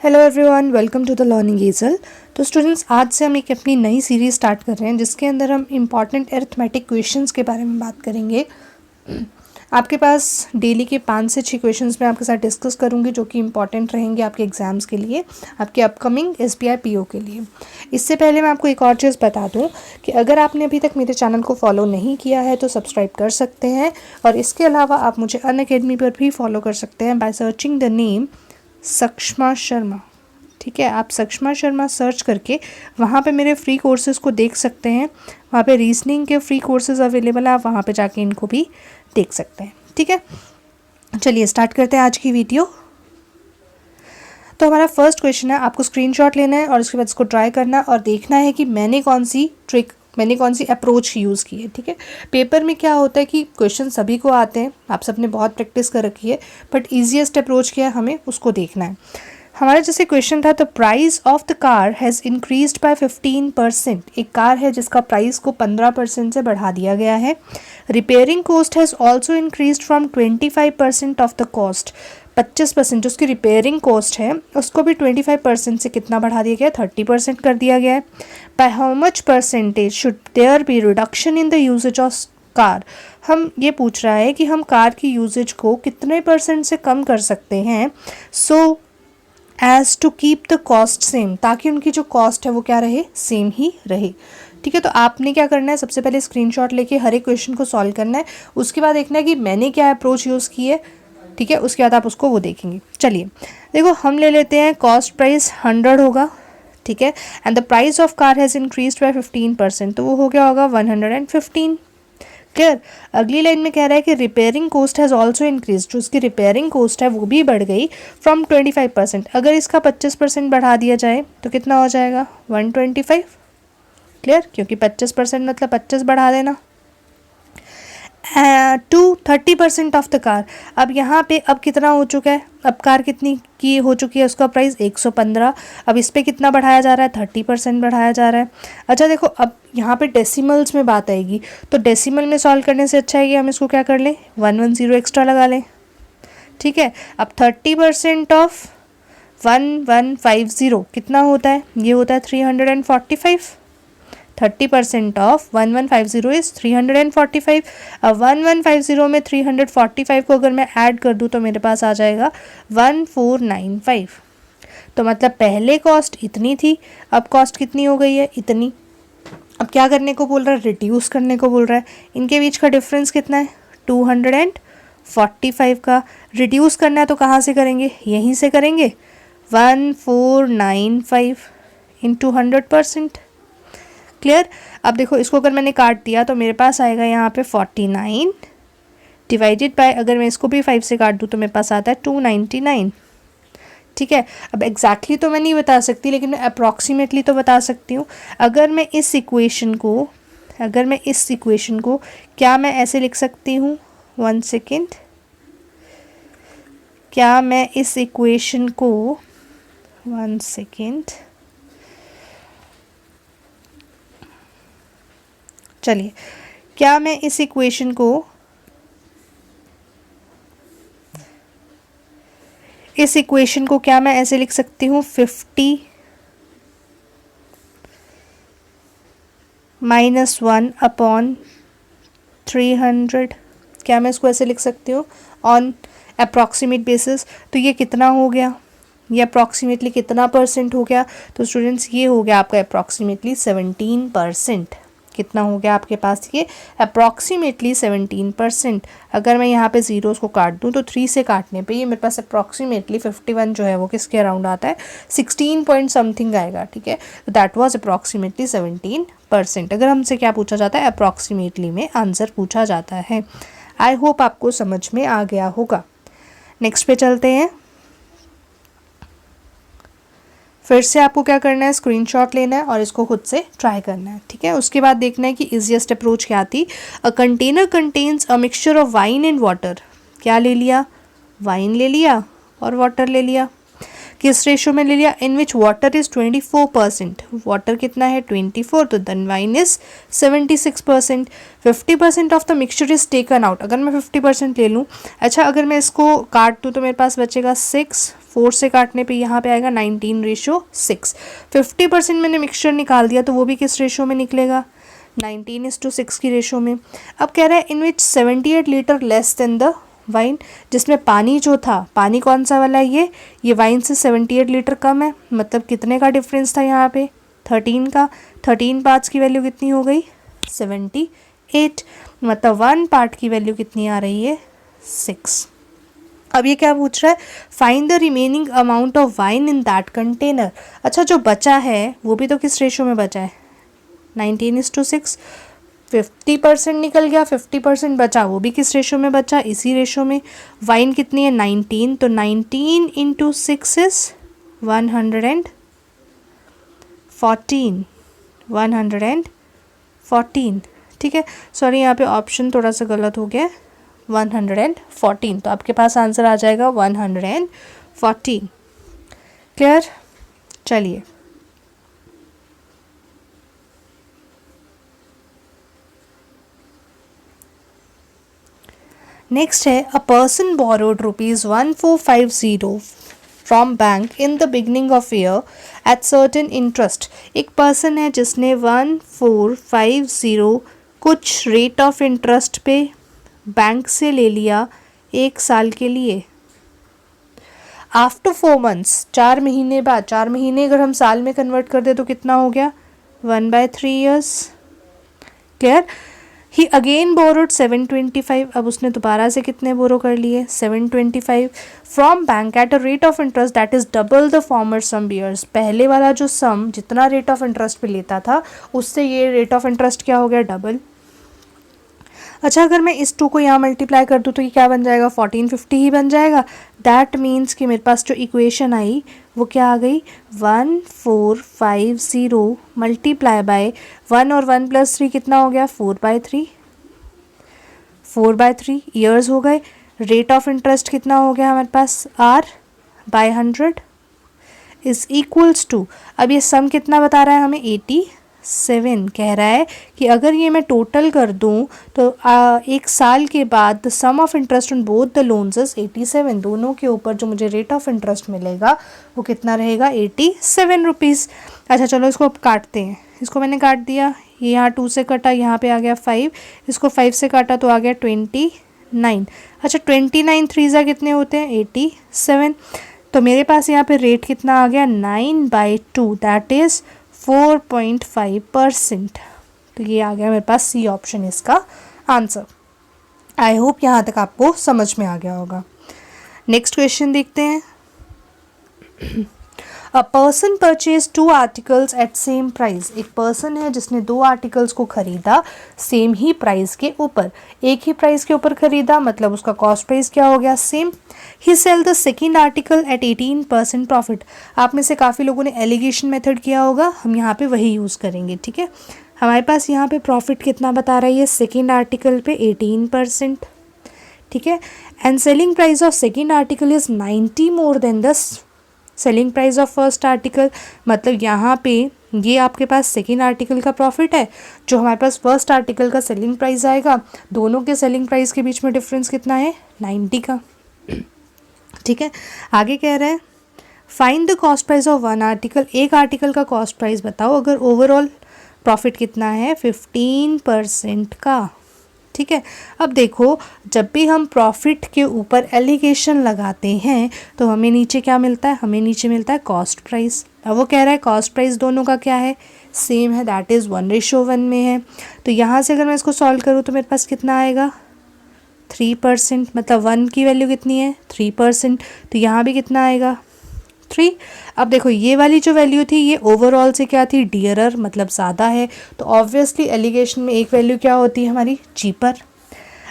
Hello everyone, welcome to the learning agile. तो students, आज से हम एक अपनी नई सीरीज़ स्टार्ट कर रहे हैं जिसके अंदर हम इम्पॉर्टेंट अरिथमेटिक क्वेश्चंस के बारे में बात करेंगे। आपके पास डेली के 5 से 6 क्वेश्चंस मैं आपके साथ डिस्कस करूंगी जो कि इम्पॉर्टेंट रहेंगे आपके एग्जाम्स के लिए, आपके अपकमिंग SBI PO के लिए। इससे पहले मैं आपको एक और चीज़ बता दूं कि अगर आपने अभी तक मेरे चैनल को फॉलो नहीं किया है तो सब्सक्राइब कर सकते हैं, और इसके अलावा आप मुझे अनअकैडमी पर भी फॉलो कर सकते हैं by searching the name Sakshama Sharma. ठीक है, आप सक्षमा शर्मा सर्च करके वहाँ पे मेरे फ्री कोर्सेज़ को देख सकते हैं। वहाँ पे रीजनिंग के फ्री कोर्सेज़ अवेलेबल है, आप वहाँ पे जाके इनको भी देख सकते हैं। ठीक है, चलिए स्टार्ट करते हैं आज की वीडियो। तो हमारा फर्स्ट क्वेश्चन है, आपको स्क्रीनशॉट लेना है और उसके बाद इसको ट्राई करना है और देखना है कि मैंने कौन सी अप्रोच यूज़ की है। ठीक है, पेपर में क्या होता है कि क्वेश्चन सभी को आते हैं, आप सबने बहुत प्रैक्टिस कर रखी है, बट ईजिएस्ट अप्रोच क्या है हमें उसको देखना है। हमारा जैसे क्वेश्चन था, the price of the car has increased by 15%। एक कार है जिसका प्राइस को 15% से बढ़ा दिया गया है। Repairing cost has also increased from 25% of the cost. 25% जो उसकी रिपेयरिंग कॉस्ट है उसको भी 25% से कितना बढ़ा दिया गया, 30% कर दिया गया है। By how much percentage should there be reduction in the usages of car. हम ये पूछ रहा है कि हम कार की यूजेज को कितने % से कम कर सकते हैं, so as to keep the cost same, ताकि उनकी जो कॉस्ट है वो क्या रहे, सेम ही रहे। ठीक है, तो आपने क्या करना है, सबसे पहले स्क्रीनशॉट लेके हर एक क्वेश्चन को सॉल्व करना है, उसके बाद देखना है कि मैंने क्या अप्रोच यूज़ की है। ठीक है, उसके बाद आप उसको वो देखेंगे। चलिए देखो, हम ले लेते हैं कॉस्ट प्राइस 100 होगा। ठीक है, and the price of car has increased by 15%, तो वो हो गया होगा 115। क्लियर। अगली लाइन में कह रहा है कि repairing cost has also increase, जो उसकी रिपेयरिंग कॉस्ट है वो भी बढ़ गई फ्रॉम 25%। अगर इसका 25% बढ़ा दिया जाए तो कितना हो जाएगा, 125। क्लियर, क्योंकि 25% मतलब 25 बढ़ा देना टू 30% ऑफ द कार। अब यहाँ पे अब कितना हो चुका है, अब कार कितनी की हो चुकी है, उसका प्राइस 115। अब इस पर कितना बढ़ाया जा रहा है, 30% बढ़ाया जा रहा है। अच्छा देखो, अब यहाँ पे डेसिमल्स में बात आएगी, तो डेसिमल में सॉल्व करने से अच्छा है कि हम इसको क्या कर लें, 110 एक्स्ट्रा लगा लें। ठीक है, अब 30% ऑफ 1150 कितना होता है, ये होता है 345। 30% ऑफ 1150 इज़ 345। अब 1150 में 345 को अगर मैं ऐड कर दूँ तो मेरे पास आ जाएगा 1495। तो मतलब पहले कॉस्ट इतनी थी, अब कॉस्ट कितनी हो गई है, इतनी। अब क्या करने को बोल रहा है, रिड्यूस करने को बोल रहा है। इनके बीच का डिफरेंस कितना है, 245 का। रिड्यूस करना है तो कहाँ से करेंगे, यहीं से करेंगे। 1495 इंटू 100%। क्लियर। अब देखो, इसको अगर मैंने काट दिया तो मेरे पास आएगा यहाँ पे 49 डिवाइडेड बाय, अगर मैं इसको भी 5 से काट दूँ तो मेरे पास आता है 299। ठीक है, अब एग्जैक्टली तो मैं नहीं बता सकती, लेकिन मैं अप्रॉक्सीमेटली तो बता सकती हूँ। अगर मैं इस इक्वेशन को क्या मैं ऐसे लिख सकती हूँ, 1 सेकेंड, क्या मैं इस इक्वेशन को 1 सेकेंड, चलिए, क्या मैं इस इक्वेशन को क्या मैं ऐसे लिख सकती हूँ, 50 - 1 अपॉन 300। क्या मैं इसको ऐसे लिख सकती हूँ ऑन अप्रॉक्सीमेट बेसिस। तो ये कितना हो गया, ये अप्रॉक्सीमेटली कितना % हो गया, तो स्टूडेंट्स ये हो गया आपका अप्रॉक्सीमेटली 17%। कितना हो गया आपके पास, ये अप्रॉक्सीमेटली 17%। अगर मैं यहाँ पे ज़ीरोज़ को काट दूँ तो 3 से काटने पे ये मेरे पास अप्रॉक्सीमेटली 51 जो है वो किसके अराउंड आता है, 16 पॉइंट समथिंग आएगा। ठीक है, तो दैट वाज अप्रॉक्सीमेटली 17%। अगर हमसे क्या पूछा जाता है, अप्रॉक्सीमेटली में आंसर पूछा जाता है। आई होप आपको समझ में आ गया होगा। नेक्स्ट पे चलते हैं। फिर से आपको क्या करना है, स्क्रीनशॉट लेना है और इसको खुद से ट्राई करना है। ठीक है, उसके बाद देखना है कि इजीएस्ट अप्रोच क्या थी। A container contains a mixture of wine and water. क्या ले लिया, वाइन ले लिया और वाटर ले लिया। किस रेशो में ले लिया, in which water is 24%, water कितना है 24, तो then wine is 76%। 50% of the mixture is taken out, अगर मैं 50% ले लूँ, अच्छा अगर मैं इसको काट दूँ तो मेरे पास बचेगा 6, 4 से काटने पे यहाँ पे आएगा 19:6। 50% मैंने मिक्सचर निकाल दिया तो वो भी किस रेशो में निकलेगा, 19:6 की रेशो में। अब कह रहा है इन विच 78 litre less than the wine, जिसमें पानी जो था, पानी कौन सा वाला है ये वाइन से 78 लीटर कम है, मतलब कितने का डिफरेंस था यहाँ पे, 13 का। 13 पार्ट्स की वैल्यू कितनी हो गई, 78, मतलब 1 पार्ट की वैल्यू कितनी आ रही है, 6। अब ये क्या पूछ रहा है, find the remaining amount of wine in that container. अच्छा जो बचा है वो भी तो किस रेशो में बचा है, 19:6। 50% निकल गया, 50% बचा, वो भी किस रेशो में बचा, इसी रेशो में। वाइन कितनी है 19, तो 19:6 इज 114, 114, ठीक है। सॉरी यहाँ पे ऑप्शन थोड़ा सा गलत हो गया, 114, तो आपके पास आंसर आ जाएगा 114। क्लियर, चलिए नेक्स्ट है, a person borrowed ₹1450 from bank in the beginning of year at certain interest. एक पर्सन है जिसने 1450 कुछ रेट ऑफ इंटरेस्ट पे बैंक से ले लिया 1 साल के लिए। आफ्टर 4 months, 4 महीने बाद, 4 महीने अगर हम साल में कन्वर्ट कर दे तो कितना हो गया, 1/3 years। क्लियर। ही अगेन बोरोड 725, अब उसने दोबारा से कितने बोरो कर लिए, 725 from bank at a rate of interest that is double the former sum years. पहले वाला जो सम जितना रेट ऑफ इंटरेस्ट पे लेता था उससे ये रेट ऑफ इंटरेस्ट क्या हो गया, डबल। अच्छा अगर मैं इस 2 को यहाँ मल्टीप्लाई कर दूँ तो ये क्या बन जाएगा, 1450 ही बन जाएगा। दैट मीन्स कि मेरे पास जो इक्वेशन आई वो क्या आ गई, 1450 मल्टीप्लाई बाय 1 और 1 + 3 कितना हो गया, 4/3, 4/3 ईयर्स हो गए। रेट ऑफ इंटरेस्ट कितना हो गया हमारे पास, R/100 इज इक्वल्स टू, अब ये सम कितना बता रहा है हमें, 87 कह रहा है कि अगर ये मैं टोटल कर दूं तो 1 साल के बाद the sum of interest on both the loans is 87। दोनों के ऊपर जो मुझे रेट ऑफ इंटरेस्ट मिलेगा वो कितना रहेगा, 87 रुपीज़। अच्छा चलो इसको अब काटते हैं, इसको मैंने काट दिया, ये यहाँ 2 से कटा, यहाँ पे आ गया 5, इसको 5 से काटा तो आ गया 29। अच्छा 29 3 कितने होते हैं, 87। तो मेरे पास यहाँ पे रेट कितना आ गया, 9/2 दैट इज़ 4.5%। तो ये आ गया मेरे पास सी ऑप्शन इसका आंसर। आई होप यहाँ तक आपको समझ में आ गया होगा। नेक्स्ट क्वेश्चन देखते हैं। A person purchase 2 articles at same price. एक पर्सन है जिसने 2 आर्टिकल्स को खरीदा सेम ही प्राइस के ऊपर, एक ही प्राइस के ऊपर खरीदा, मतलब उसका कॉस्ट प्राइस क्या हो गया, same. He sell the second article at 18% profit. आप में से काफ़ी लोगों ने एलिगेशन मेथड किया होगा, हम यहाँ पे वही यूज़ करेंगे, ठीक है। हमारे पास यहाँ पे प्रॉफिट कितना बता रही है, सेकेंड आर्टिकल पे 18%, ठीक है। And selling price of second article is 90 more than the selling price of first article. मतलब यहाँ पे ये आपके पास सेकेंड आर्टिकल का प्रॉफिट है, जो हमारे पास फर्स्ट आर्टिकल का सेलिंग प्राइस आएगा, दोनों के सेलिंग प्राइस के बीच में डिफरेंस कितना है, 90 का, ठीक है। आगे कह रहे हैं find the cost price of 1 article. एक आर्टिकल का कॉस्ट प्राइस बताओ अगर ओवरऑल प्रॉफिट कितना है, 15% का, ठीक है। अब देखो जब भी हम प्रॉफिट के ऊपर एलिगेशन लगाते हैं तो हमें नीचे क्या मिलता है, हमें नीचे मिलता है कॉस्ट प्राइस। अब वो कह रहा है कॉस्ट प्राइस दोनों का क्या है, सेम है, दैट इज़ 1:1 में है। तो यहाँ से अगर मैं इसको सॉल्व करूँ तो मेरे पास कितना आएगा, 3%, मतलब 1 की वैल्यू कितनी है, 3%, तो यहाँ भी कितना आएगा, 3। अब देखो ये वाली जो वैल्यू थी ये ओवरऑल से क्या थी, डियरर, मतलब ज़्यादा है, तो ऑब्वियसली एलिगेशन में एक वैल्यू क्या होती है हमारी, चीपर।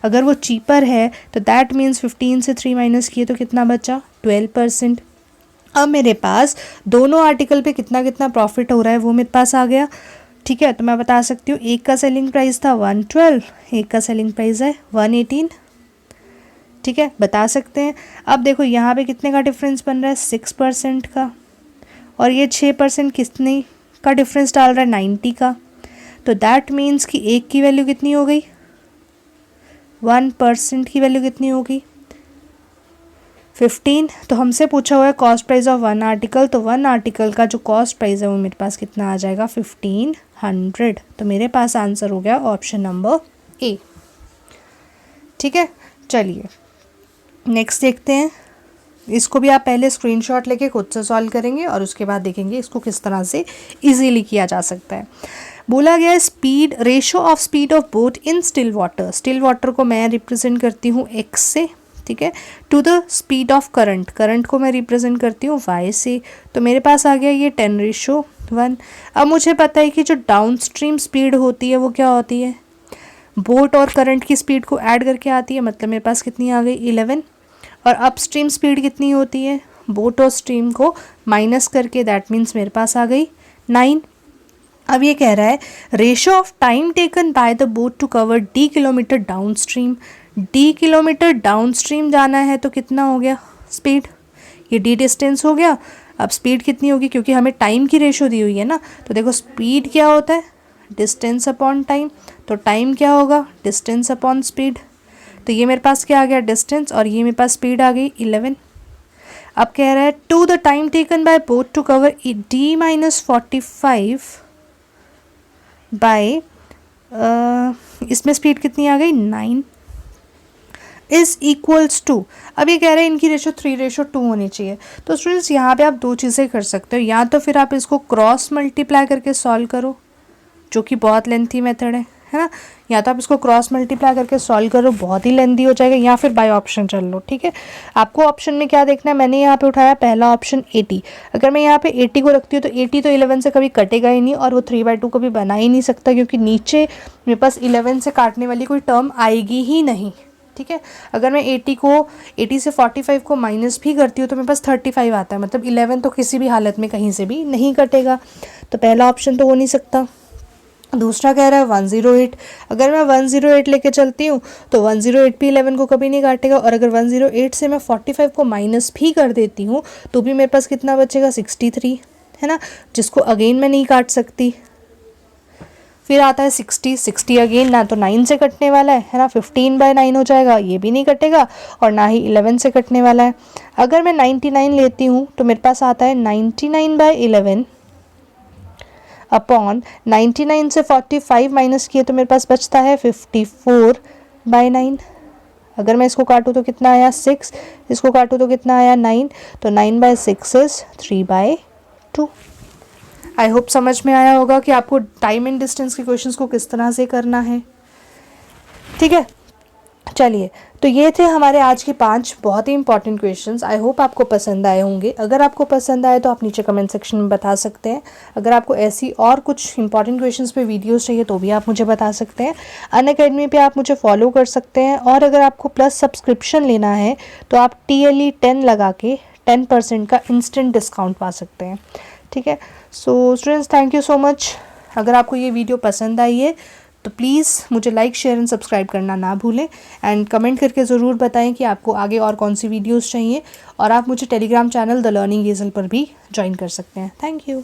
अगर वो चीपर है तो दैट मीन्स 15 से 3 माइनस किए तो कितना बचा, 12%। अब मेरे पास दोनों आर्टिकल पे कितना कितना प्रॉफिट हो रहा है वो मेरे पास आ गया, ठीक है। तो मैं बता सकती हूँ एक का सेलिंग प्राइस था 112, एक का सेलिंग प्राइस है 118, ठीक है, बता सकते हैं। अब देखो यहाँ पे कितने का डिफरेंस बन रहा है, 6% का, और ये 6% कितने का डिफरेंस डाल रहा है, 90 का। तो दैट मीन्स कि एक की वैल्यू कितनी हो गई, 1% की वैल्यू कितनी होगी, 15। तो हमसे पूछा हुआ है कॉस्ट प्राइस ऑफ 1 आर्टिकल, तो 1 आर्टिकल का जो कॉस्ट प्राइस है वो मेरे पास कितना आ जाएगा, 1500। तो मेरे पास आंसर हो गया ऑप्शन नंबर ए। ठीक है, चलिए नेक्स्ट देखते हैं। इसको भी आप पहले स्क्रीनशॉट लेके खुद से सॉल्व करेंगे और उसके बाद देखेंगे इसको किस तरह से इजीली किया जा सकता है। बोला गया है speed, ratio of speed of boat in still water. Still water को मैं रिप्रेजेंट करती हूँ x से, ठीक है, to the speed of current, current को मैं रिप्रेजेंट करती हूँ y से। तो मेरे पास आ गया ये 10:1। अब मुझे पता है कि जो डाउन स्ट्रीम स्पीड होती है वो क्या होती है, बोट और करंट की स्पीड को ऐड करके आती है, मतलब मेरे पास कितनी आ गई, 11। और अपस्ट्रीम स्पीड कितनी होती है, बोट और स्ट्रीम को माइनस करके, दैट मीन्स मेरे पास आ गई 9। अब ये कह रहा है ratio of time taken by the boat to cover d kilometre downstream. d kilometre downstream जाना है तो कितना हो गया स्पीड, ये d डिस्टेंस हो गया। अब स्पीड कितनी होगी, क्योंकि हमें टाइम की रेशो दी हुई है ना, तो देखो स्पीड क्या होता है, डिस्टेंस अपॉन टाइम। तो टाइम क्या होगा, डिस्टेंस अपॉन स्पीड। तो ये मेरे पास क्या आ गया, डिस्टेंस, और ये मेरे पास स्पीड आ गई 11। अब कह रहा है to the time taken by boat to cover d-45 by, इसमें स्पीड कितनी आ गई, 9 इज इक्वल्स टू। अब ये कह रहे हैं इनकी रेशो 3:2 होनी चाहिए। तो स्टूडेंट्स यहाँ पे आप दो चीज़ें कर सकते हो, या तो फिर आप इसको क्रॉस मल्टीप्लाई करके सॉल्व करो, जो कि बहुत लेंथी मेथड है ना, या तो आप इसको क्रॉस मल्टीप्लाई करके सॉल्व करो, बहुत ही लेंथी हो जाएगा, या फिर बाय ऑप्शन चल लो। ठीक है, आपको ऑप्शन में क्या देखना है, मैंने यहाँ पे उठाया पहला ऑप्शन 80। अगर मैं यहाँ पे 80 को रखती हूँ तो 80 तो 11 से कभी कटेगा ही नहीं, और वो 3/2 कभी बना ही नहीं सकता, क्योंकि नीचे मेरे पास 11 से काटने वाली कोई टर्म आएगी ही नहीं। ठीक है, अगर मैं 80 से 45 को माइनस भी करती हूँ तो मेरे पास 35 आता है, मतलब 11 तो किसी भी हालत में कहीं से भी नहीं कटेगा। तो पहला ऑप्शन तो हो नहीं सकता। दूसरा कह रहा है 108। अगर मैं 108 लेके चलती हूँ तो 108 भी 11 को कभी नहीं काटेगा, और अगर 108 से मैं 45 को माइनस भी कर देती हूँ तो भी मेरे पास कितना बचेगा, 63, है ना, जिसको अगेन मैं नहीं काट सकती। फिर आता है 60 अगेन, ना तो 9 से कटने वाला है ना, 15/9 हो जाएगा, ये भी नहीं कटेगा, और ना ही 11 से कटने वाला है। अगर मैं 99 लेती हूँ तो मेरे पास आता है 99/11 अपॉन 99 से 45 माइनस किए तो मेरे पास बचता है 54/9। अगर मैं इसको काटूँ तो कितना आया, 6, इसको काटूँ तो कितना आया, 9, तो 9/6 इज 3/2। आई होप समझ में आया होगा कि आपको टाइम एंड डिस्टेंस के क्वेश्चंस को किस तरह से करना है। ठीक है, चलिए, तो ये थे हमारे आज के 5 बहुत ही इंपॉर्टेंट क्वेश्चंस। आई होप आपको पसंद आए होंगे। अगर आपको पसंद आए तो आप नीचे कमेंट सेक्शन में बता सकते हैं। अगर आपको ऐसी और कुछ इंपॉर्टेंट क्वेश्चंस पे वीडियोस चाहिए तो भी आप मुझे बता सकते हैं। अनअकैडमी पे आप मुझे फॉलो कर सकते हैं, और अगर आपको प्लस सब्सक्रिप्शन लेना है तो आप TLE 10 लगा के 10% का इंस्टेंट डिस्काउंट पा सकते हैं। ठीक है, so students thank you so much. अगर आपको ये वीडियो पसंद आई है तो प्लीज़ मुझे लाइक, शेयर एंड सब्सक्राइब करना ना भूलें, एंड कमेंट करके ज़रूर बताएं कि आपको आगे और कौन सी वीडियोस चाहिए, और आप मुझे टेलीग्राम चैनल द लर्निंग एजल पर भी ज्वाइन कर सकते हैं। Thank you.